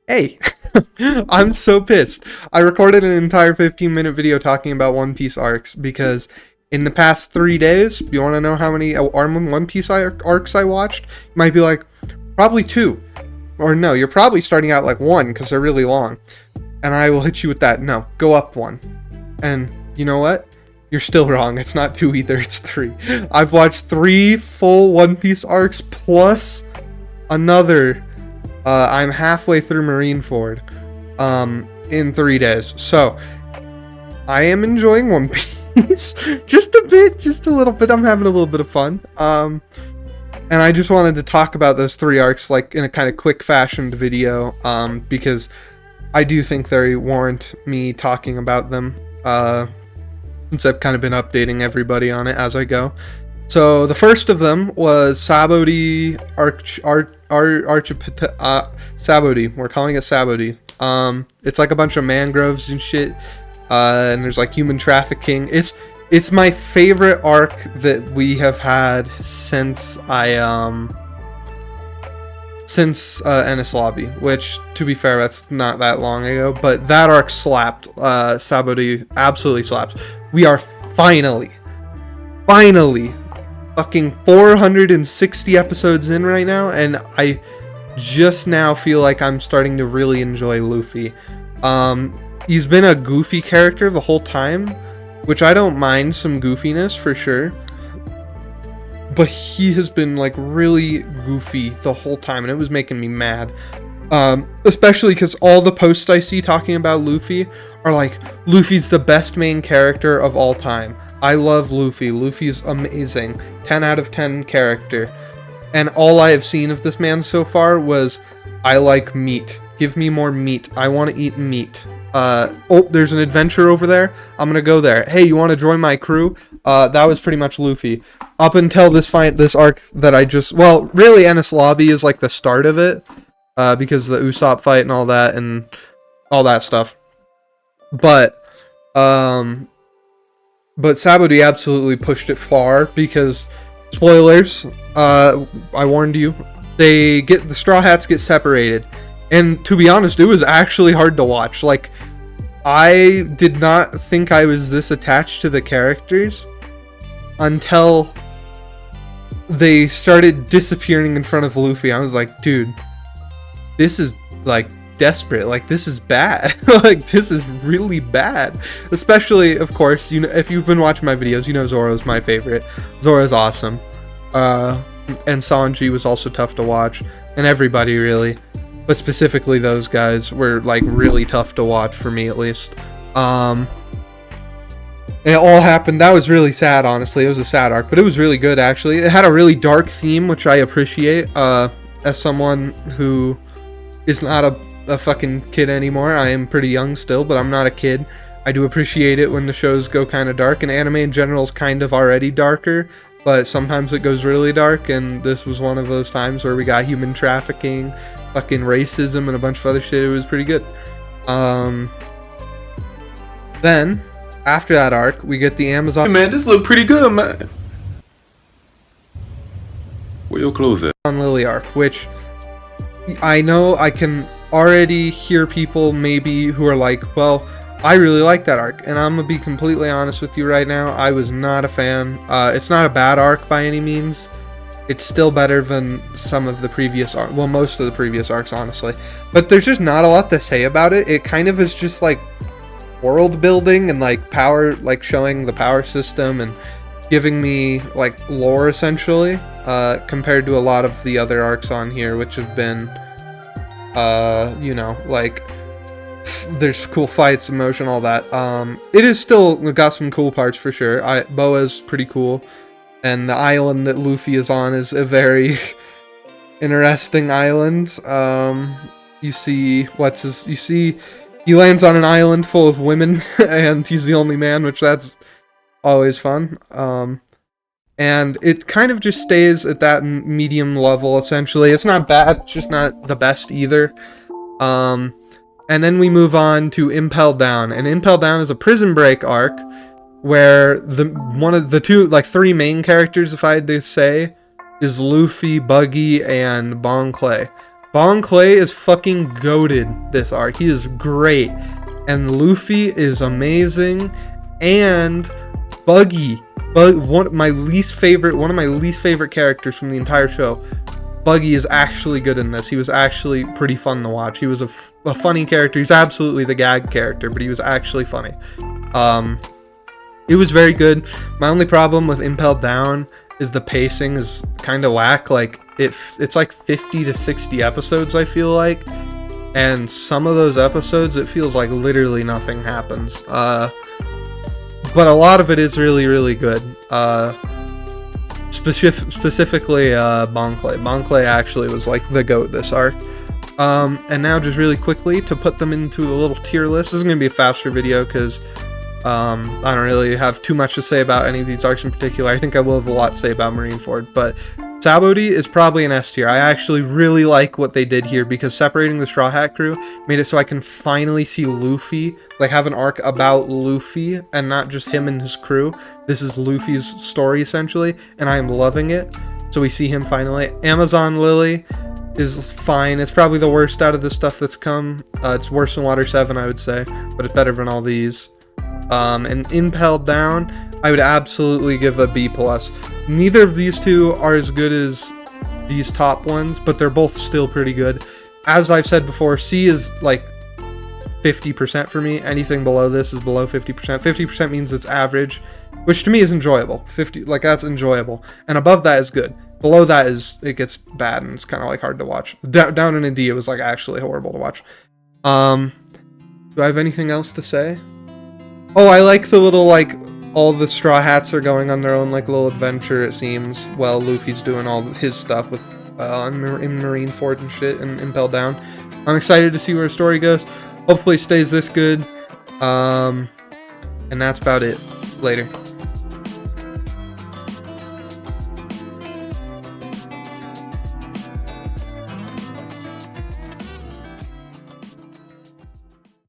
Hey, I'm so pissed. I recorded an entire 15-minute video talking about One Piece arcs because in the past 3 days, you want to know how many One Piece arcs I watched? You might be like, probably two. Or no, you're probably starting out like one because they're really long. And I will hit you with that. No, go up one. And you know what? You're still wrong. It's not two either, it's three. I've watched 3 full One Piece arcs plus another. I'm halfway through Marineford in 3 days. So, I am enjoying One Piece. Just a bit, just a little bit. I'm having a little bit of fun. And I just wanted to talk about those 3 arcs like in a kind of quick fashioned video because I do think they warrant me talking about them since I've kind of been updating everybody on it as I go. So the first of them was Sabaody Sabaody. We're calling it Sabaody. It's like a bunch of mangroves and shit, and there's like human trafficking. It's my favorite arc that we have had since Enies Lobby, which, to be fair, that's not that long ago, but that arc slapped. Sabaody absolutely slaps. We are finally fucking 460 episodes in right now, and I just now feel like I'm starting to really enjoy Luffy. He's been a goofy character the whole time, which I don't mind some goofiness for sure, but he has been like really goofy the whole time, and it was making me mad. Especially because all the posts I see talking about Luffy are like, Luffy's the best main character of all time. I love Luffy. Luffy's amazing. 10 out of 10 character. And all I have seen of this man so far was, I like meat. Give me more meat. I want to eat meat. Oh, there's an adventure over there. I'm going to go there. Hey, you want to join my crew? That was pretty much Luffy. Up until this arc that I just... Well, really, Enies Lobby is like the start of it. Because of the Usopp fight and all that stuff. But Sabaody absolutely pushed it far because, spoilers, I warned you, the Straw Hats get separated. And to be honest, it was actually hard to watch. Like, I did not think I was this attached to the characters until they started disappearing in front of Luffy. I was like, dude, this is like desperate. Like, this is bad. Like, this is really bad. Especially, of course, you know, if you've been watching my videos, you know Zoro's my favorite. Zoro's awesome. And Sanji was also tough to watch, and everybody really, but specifically those guys were like really tough to watch for me at least. And it all happened. That was really sad, honestly. It was a sad arc, but it was really good actually. It had a really dark theme, which I appreciate. As someone who is not a fucking kid anymore. I am pretty young still, but I'm not a kid. I do appreciate it when the shows go kind of dark, and anime in general is kind of already darker, but sometimes it goes really dark, and this was one of those times where we got human trafficking, fucking racism, and a bunch of other shit. It was pretty good. Then, after that arc, we get the Amazon... Hey man, this look pretty good, man. Where your clothes at? on Lily arc, which I know I can already hear people maybe who are like, well, I really like that arc, and I'm gonna be completely honest with you right now. I was not a fan. It's not a bad arc by any means. It's still better than some of the previous arcs, well, most of the previous arcs, honestly, but there's just not a lot to say about it. It kind of is just like world building and like power, like showing the power system and giving me like lore essentially, compared to a lot of the other arcs on here, which have been you know, like there's cool fights, emotion, all that. It is still got some cool parts for sure. Boa's pretty cool, and the island that Luffy is on is a very interesting island. You see he lands on an island full of women and he's the only man, which that's always fun. And it kind of just stays at that medium level, essentially. It's not bad, it's just not the best either. And then we move on to Impel Down. And Impel Down is a prison break arc where one of the two, like 3 main characters, if I had to say, is Luffy, Buggy, and Bon Clay. Bon Clay is fucking goated this arc. He is great. And Luffy is amazing. And Buggy. One of my least favorite characters from the entire show. Buggy is actually good in this. He was actually pretty fun to watch. He was a funny character. He's absolutely the gag character, but he was actually funny. It was very good. My only problem with Impelled Down is the pacing is kind of whack. Like it's like 50 to 60 episodes, I feel like, and some of those episodes it feels like literally nothing happens. But a lot of it is really, really good. Specifically Bon Clay. Bon Clay actually was like the GOAT this arc. And now just really quickly to put them into a little tier list. This is going to be a faster video because I don't really have too much to say about any of these arcs in particular. I think I will have a lot to say about Marineford, but Sabaody is probably an S tier. I actually really like what they did here because separating the Straw Hat crew made it so I can finally see Luffy, like have an arc about Luffy and not just him and his crew. This is Luffy's story essentially, and I am loving it. So we see him finally. Amazon Lily is fine. It's probably the worst out of the stuff that's come. It's worse than Water 7, I would say, but it's better than all these. And Impelled Down, I would absolutely give a B+. Neither of these two are as good as these top ones, but they're both still pretty good. As I've said before, C is like 50% for me. Anything below this is below 50%. 50% means it's average, which to me is enjoyable. 50, like that's enjoyable. And above that is good. Below that is, it gets bad and it's kind of like hard to watch. Down in a D, it was like actually horrible to watch. Do I have anything else to say? Oh, I like the little, like, all the Straw Hats are going on their own, like, little adventure, it seems, while Luffy's doing all his stuff with, in Marineford and shit, and Impelled Down. I'm excited to see where the story goes. Hopefully it stays this good. And that's about it. Later.